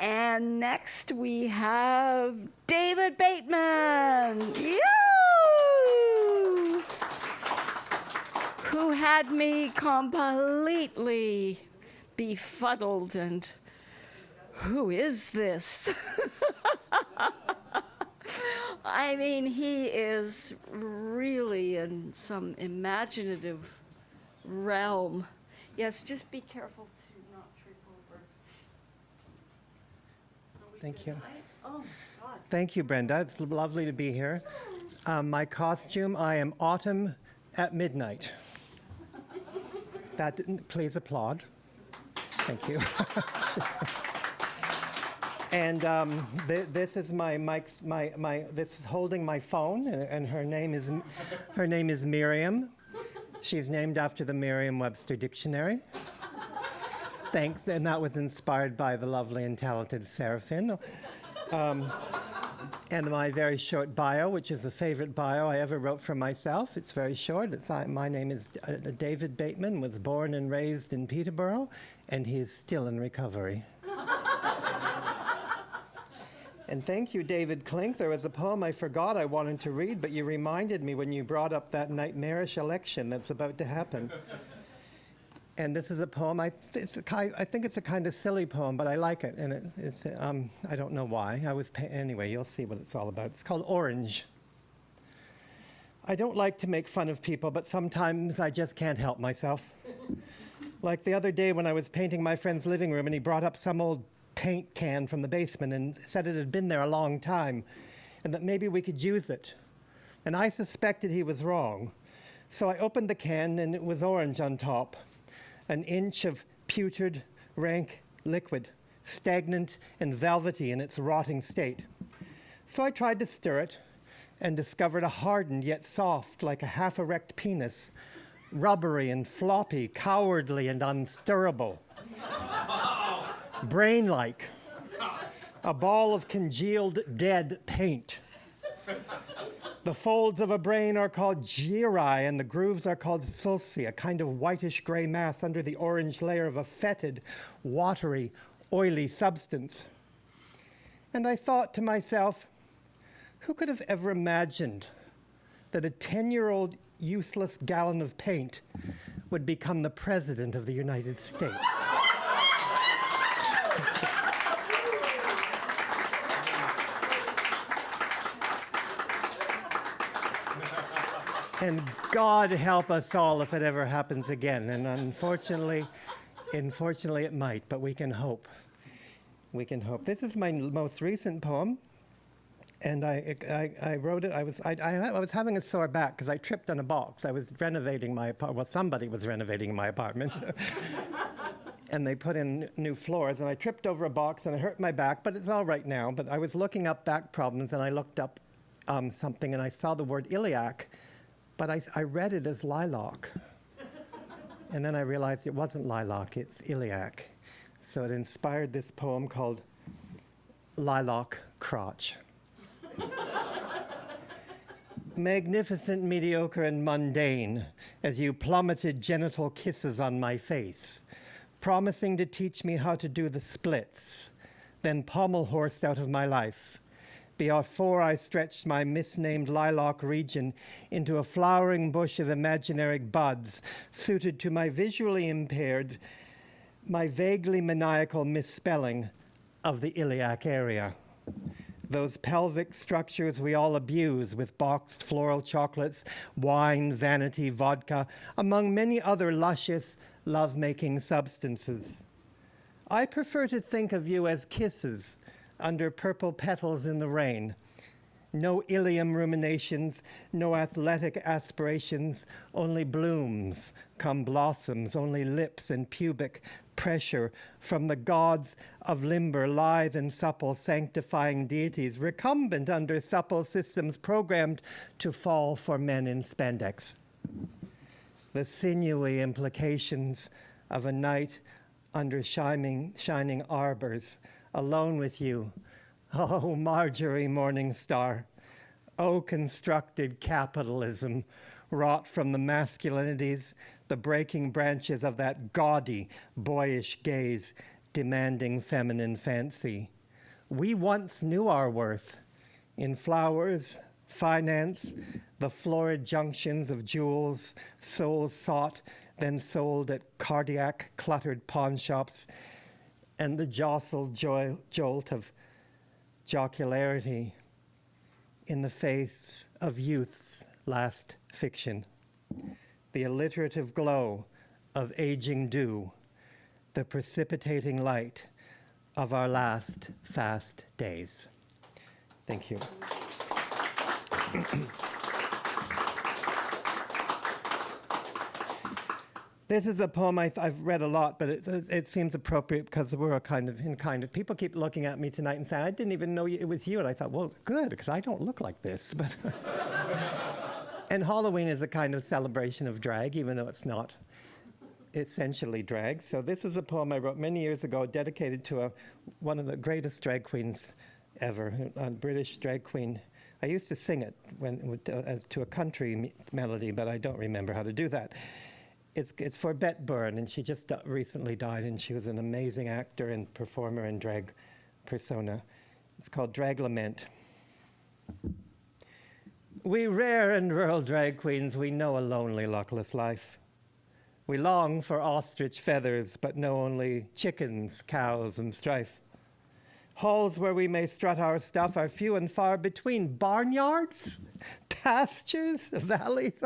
And next we have David Bateman, who had me completely befuddled and who is this? I mean, he is really in some imaginative realm. Yes, just be careful to not trip over. Thank you. Oh, God. Thank you, Brenda. It's lovely to be here. My costume, I am Autumn at Midnight. Please applaud. Thank you. And this is this is holding my phone, and her name is Miriam. She's named after the Merriam-Webster Dictionary. Thanks, and that was inspired by the lovely and talented Seraphin. And my very short bio, which is the favorite bio I ever wrote for myself. It's very short. My name is David Bateman, was born and raised in Peterborough, and he is still in recovery. And thank you, David Klink. There was a poem I forgot I wanted to read, but you reminded me when you brought up that nightmarish election that's about to happen. And this is a poem, I think it's a kind of silly poem, but I like it. And it's I don't know why. Anyway, you'll see what it's all about. It's called Orange. I don't like to make fun of people, but sometimes I just can't help myself. Like the other day when I was painting my friend's living room and he brought up some old paint can from the basement and said it had been there a long time and that maybe we could use it. And I suspected he was wrong. So I opened the can and it was orange on top. An inch of putrid, rank liquid, stagnant and velvety in its rotting state. So I tried to stir it and discovered a hardened yet soft, like a half-erect penis, rubbery and floppy, cowardly and unstirrable. Brain-like, a ball of congealed dead paint. The folds of a brain are called gyri, and the grooves are called sulci, a kind of whitish-gray mass under the orange layer of a fetid, watery, oily substance. And I thought to myself, who could have ever imagined that a 10-year-old useless gallon of paint would become the President of the United States? And God help us all if it ever happens again. And unfortunately it might, but we can hope. We can hope. This is my most recent poem, and I wrote it. I was having a sore back because I tripped on a box. I was renovating my apartment. Well, somebody was renovating my apartment. And they put in new floors, and I tripped over a box, and I hurt my back, but it's all right now. But I was looking up back problems, and I looked up something, and I saw the word iliac, but I read it as lilac. And then I realized it wasn't lilac, it's iliac. So it inspired this poem called Lilac Crotch. Magnificent, mediocre, and mundane, as you plummeted genital kisses on my face, promising to teach me how to do the splits, then pommel-horsed out of my life. Before I stretched my misnamed lilac region into a flowering bush of imaginary buds suited to my visually impaired, my vaguely maniacal misspelling of the iliac area. Those pelvic structures we all abuse with boxed floral chocolates, wine, vanity, vodka, among many other luscious, love-making substances. I prefer to think of you as kisses under purple petals in the rain. No ilium ruminations, no athletic aspirations, only blooms, come blossoms, only lips and pubic pressure from the gods of limber, lithe and supple, sanctifying deities, recumbent under supple systems programmed to fall for men in spandex. The sinewy implications of a night under shining arbors, alone with you. Oh, Marjorie Morningstar. Oh, constructed capitalism, wrought from the masculinities, the breaking branches of that gaudy, boyish gaze, demanding feminine fancy. We once knew our worth in flowers, finance, the florid junctions of jewels, souls sought, then sold at cardiac, cluttered pawn shops, and the jostled jolt of jocularity in the face of youth's last fiction, the alliterative glow of aging dew, the precipitating light of our last fast days. Thank you. This is a poem I've read a lot, but it seems appropriate because we're people keep looking at me tonight and saying, I didn't even know it was you. And I thought, well, good, because I don't look like this. But and Halloween is a kind of celebration of drag, even though it's not essentially drag. So this is a poem I wrote many years ago, dedicated to one of the greatest drag queens ever, a British drag queen. I used to sing it to a country melody, but I don't remember how to do that. It's for Bateman, and she just recently died, and she was an amazing actor and performer and drag persona. It's called Drag Lament. We rare and rural drag queens, we know a lonely, luckless life. We long for ostrich feathers, but know only chickens, cows, and strife. Halls where we may strut our stuff are few and far between. Barnyards, pastures, valleys,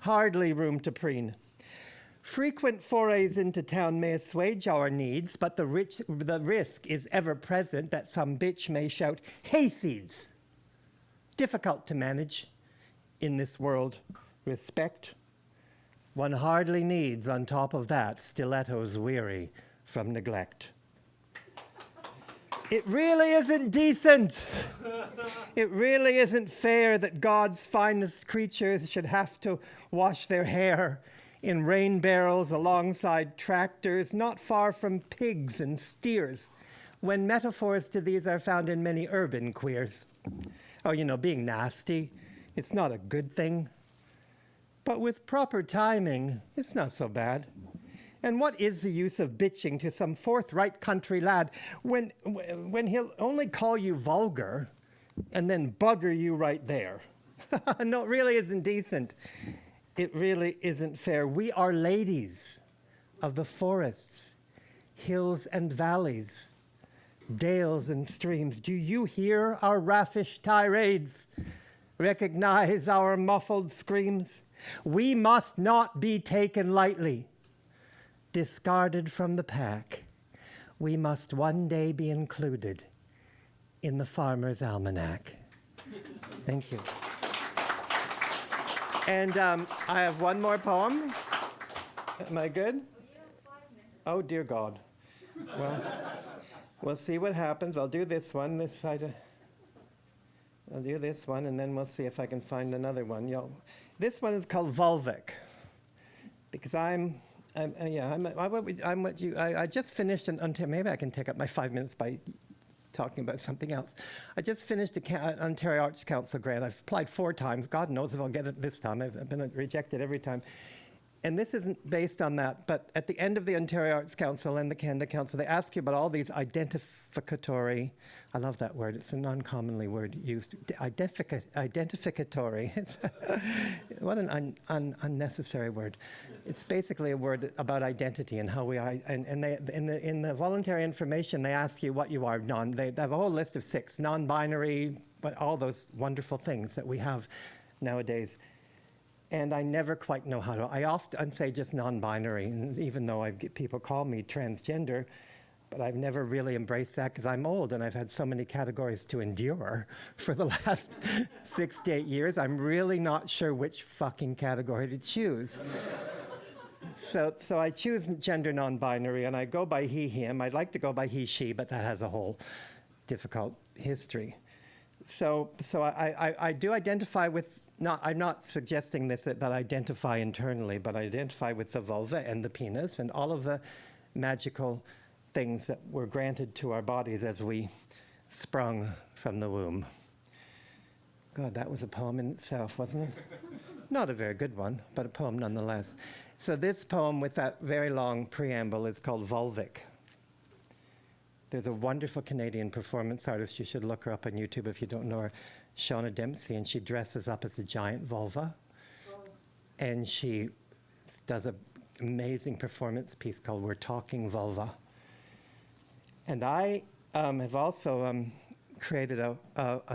hardly room to preen. Frequent forays into town may assuage our needs, but the risk is ever present that some bitch may shout, hayseeds. Difficult to manage in this world. Respect. One hardly needs, on top of that, stilettos weary from neglect. It really isn't decent. It really isn't fair that God's finest creatures should have to wash their hair in rain barrels alongside tractors, not far from pigs and steers, when metaphors to these are found in many urban queers. Oh, being nasty, it's not a good thing. But with proper timing, it's not so bad. And what is the use of bitching to some forthright country lad when he'll only call you vulgar and then bugger you right there? No, it really isn't decent. It really isn't fair. We are ladies of the forests, hills and valleys, dales and streams. Do you hear our raffish tirades? Recognize our muffled screams? We must not be taken lightly, discarded from the pack. We must one day be included in the Farmer's Almanac. Thank you. And I have one more poem. Am I good? Oh, dear God. Well, we'll see what happens. I'll do this one, this side. I'll do this one, and then we'll see if I can find another one. This one is called Vulvic, because I just finished maybe I can take up my 5 minutes by talking about something else. I just finished an Ontario Arts Council grant. I've applied 4 times. God knows if I'll get it this time. I've been rejected every time. And this isn't based on that, but at the end of the Ontario Arts Council and the Canada Council, they ask you about all these identificatory, I love that word, it's an uncommonly word used, identificatory. What an unnecessary word. It's basically a word about identity and how we are, and they, in the voluntary information, they ask you what you are. They have a whole list of 6, non-binary, but all those wonderful things that we have nowadays. And I never quite know how to. I often say just non-binary, and even though people call me transgender, but I've never really embraced that because I'm old and I've had so many categories to endure for the last 6 to 8 years. I'm really not sure which fucking category to choose. So I choose gender non-binary, and I go by he, him. I'd like to go by he, she, but that has a whole difficult history. So I do identify with. I'm not suggesting that I identify internally, but I identify with the vulva and the penis and all of the magical things that were granted to our bodies as we sprung from the womb. God, that was a poem in itself, wasn't it? Not a very good one, but a poem nonetheless. So this poem with that very long preamble is called Vulvic. There's a wonderful Canadian performance artist. You should look her up on YouTube if you don't know her, Shauna Dempsey, and she dresses up as a giant vulva. And she does an amazing performance piece called We're Talking Vulva. And I have also created a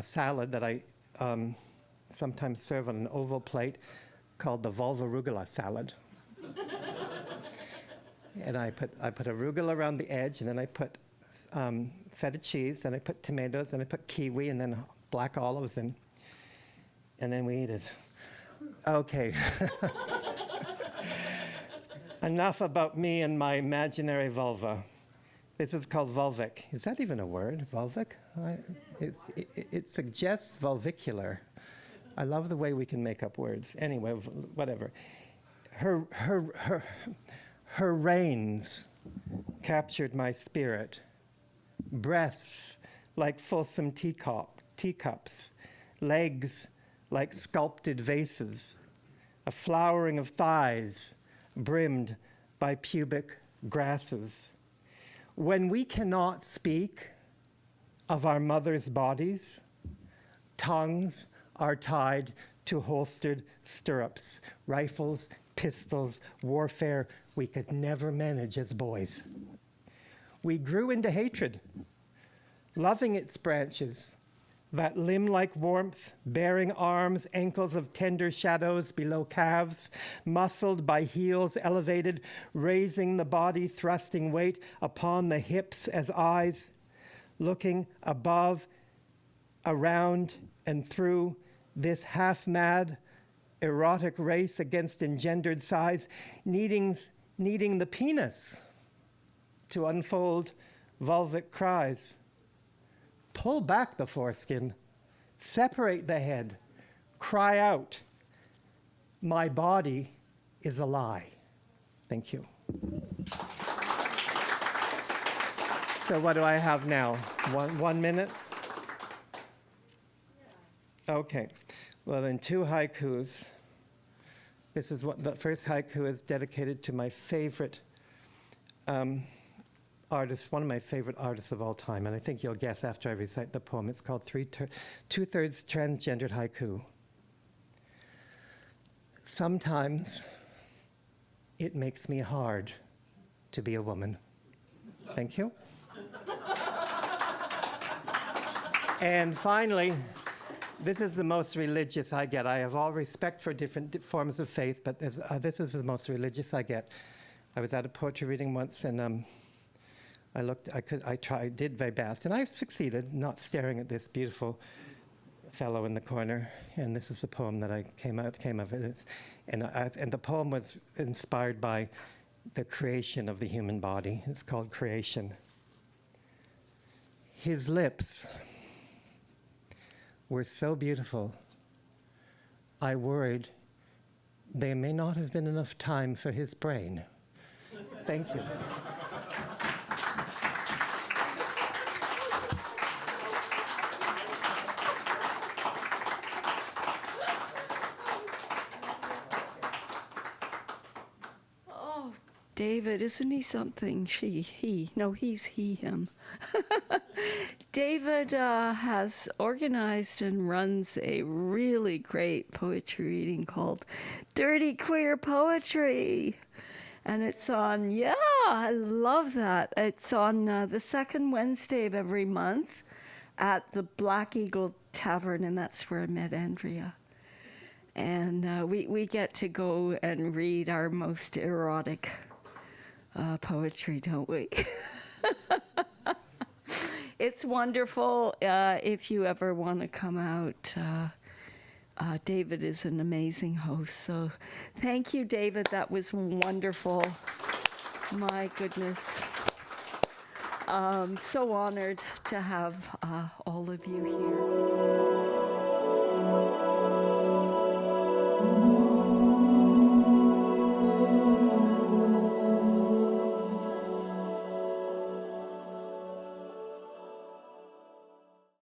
salad that I sometimes serve on an oval plate called the vulva arugula salad. And I put arugula around the edge, and then I put feta cheese, and I put tomatoes, and I put kiwi, and then black olives, and then we eat it. Okay. Enough about me and my imaginary vulva. This is called vulvic. Is that even a word, vulvic? It suggests vulvicular. I love the way we can make up words. Anyway, whatever. Her reins captured my spirit. Breasts like fulsome teacups. Legs like sculpted vases. A flowering of thighs brimmed by pubic grasses. When we cannot speak of our mother's bodies, tongues are tied to holstered stirrups, rifles, pistols, warfare we could never manage as boys. We grew into hatred, loving its branches, that limb-like warmth, bearing arms, ankles of tender shadows below calves, muscled by heels elevated, raising the body, thrusting weight upon the hips as eyes, looking above, around, and through this half-mad, erotic race against engendered size, needing the penis to unfold vulvic cries. Pull back the foreskin, separate the head, cry out, my body is a lie. Thank you. So what do I have now? One minute? Okay. Well, then 2 haikus. This is what the first haiku is dedicated to my favorite artist, one of my favorite artists of all time, and I think you'll guess after I recite the poem. It's called Two-Thirds Transgendered Haiku. Sometimes it makes me hard to be a woman. Thank you. And finally, this is the most religious I get. I have all respect for different forms of faith, but this is the most religious I get. I was at a poetry reading once, and I did my best, and I succeeded, not staring at this beautiful fellow in the corner. And this is the poem that came of it. And the poem was inspired by the creation of the human body. It's called Creation. His lips were so beautiful, I worried there may not have been enough time for his brain. Thank you. Oh, David, isn't he something? He's him. David has organized and runs a really great poetry reading called Dirty Queer Poetry. And it's on, I love that. It's on the second Wednesday of every month at the Black Eagle Tavern, and that's where I met Andrea. And we get to go and read our most erotic poetry, don't we? It's wonderful. If you ever want to come out, David is an amazing host. So thank you, David. That was wonderful. My goodness. So honored to have all of you here.